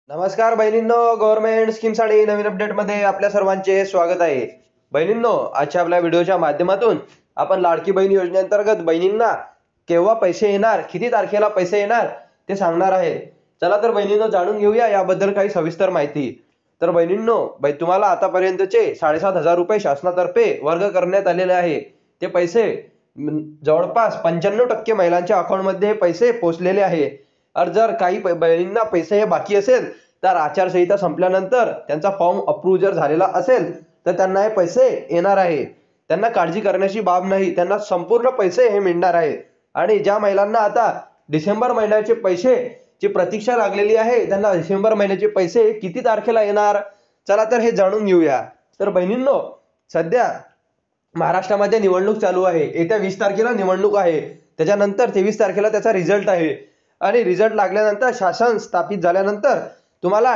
नमस्कार बहिणींनो, गव्हर्नमेंट स्कीमसाठी नवीन अपडेटमध्ये आपल्या सर्वांचे स्वागत आहे. बहिणींनो, आजच्या आपल्या व्हिडिओच्या माध्यमातून आपण लाडकी बहीण योजनेअंतर्गत बहिणींना केव्हा पैसे येणार, किती तारखेला पैसे येणार ते सांगणार आहे. चला तर बहिणींनो, जाणून घेऊया याबद्दल काही सविस्तर माहिती. तर बहिणींनो, तुम्हाला आतापर्यंतचे 7,500 रुपये शासनातर्फे वर्ग करण्यात आलेले आहे. ते पैसे जवळपास 95% महिलांच्या अकाउंटमध्ये पैसे पोहोचलेले आहे. जर काही बहिणींना पैसे हे बाकी असेल तर आचारसंहिता संपल्यानंतर त्यांचा फॉर्म अप्रूव्ह जर झालेला असेल तर त्यांना हे पैसे येणार आहे. त्यांना काळजी करण्याची बाब नाही, त्यांना संपूर्ण पैसे हे मिळणार आहे. आणि ज्या महिलांना आता डिसेंबर महिन्याचे पैसेची प्रतीक्षा लागलेली आहे, त्यांना डिसेंबर महिन्याचे पैसे किती तारखेला येणार, चला तर हे जाणून घेऊया. तर बहिणींनो, सध्या महाराष्ट्रामध्ये निवडणूक चालू आहे. येत्या 20 तारखेला निवडणूक आहे. त्याच्यानंतर 23 तारखेला त्याचा रिझल्ट आहे. आणि रिझल्ट लागल्यानंतर, शासन स्थापित झाल्यानंतर तुम्हाला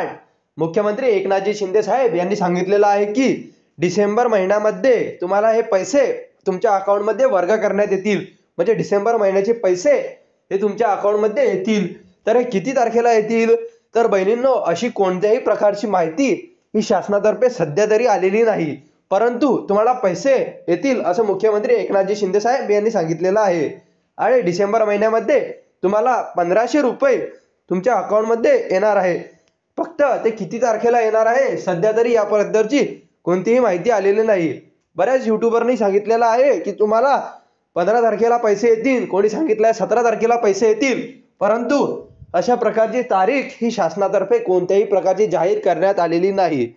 मुख्यमंत्री एकनाथजी शिंदे साहेब यांनी सांगितलेलं आहे की डिसेंबर महिन्यामध्ये तुम्हाला हे पैसे तुमच्या अकाउंटमध्ये वर्ग करण्यात येतील. म्हणजे डिसेंबर महिन्याचे पैसे हे तुमच्या अकाउंटमध्ये येतील. तर हे किती तारखेला येतील, तर बहिणींनो, अशी कोणत्याही प्रकारची माहिती ही शासनातर्फे सध्या तरी आलेली नाही. परंतु तुम्हाला पैसे येतील असं मुख्यमंत्री एकनाथजी शिंदे साहेब यांनी सांगितलेलं आहे. आणि डिसेंबर महिन्यामध्ये तुम्हाला 1,500 रुपये तुमच्या अकाउंटमध्ये येणार आहे. फक्त ते किती तारखेला येणार आहे सध्या तरी याबद्दलची कोणतीही माहिती आलेली नाही. बऱ्याच युट्यूबरनी सांगितलेलं आहे की तुम्हाला 15 तारखेला पैसे येतील, कोणी सांगितलंय 17 तारखेला पैसे येतील. परंतु अशा प्रकारची तारीख ही शासनातर्फे कोणत्याही प्रकारची जाहीर करण्यात आलेली नाही.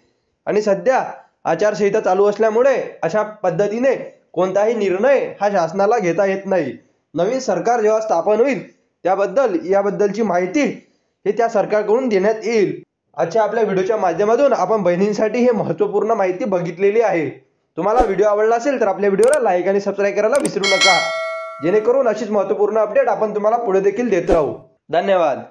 आणि सध्या आचारसंहिता चालू असल्यामुळे अशा पद्धतीने कोणताही निर्णय हा शासनाला घेता येत नाही. नवीन सरकार जेव्हा स्थापन होईल याबद्दलची माहिती हे त्या सरकारकडून देण्यात येईल. आजच्या आपल्या व्हिडिओच्या माध्यमातून आपण बहिणींसाठी हे महत्त्वपूर्ण माहिती बघितलेली आहे. तुम्हाला व्हिडिओ आवडला असेल तर आपल्या व्हिडिओला लाईक आणि सबस्क्राईब करायला विसरू नका, जेणेकरून अशीच महत्त्वपूर्ण अपडेट आपण तुम्हाला पुढे देखील देत राहू. धन्यवाद.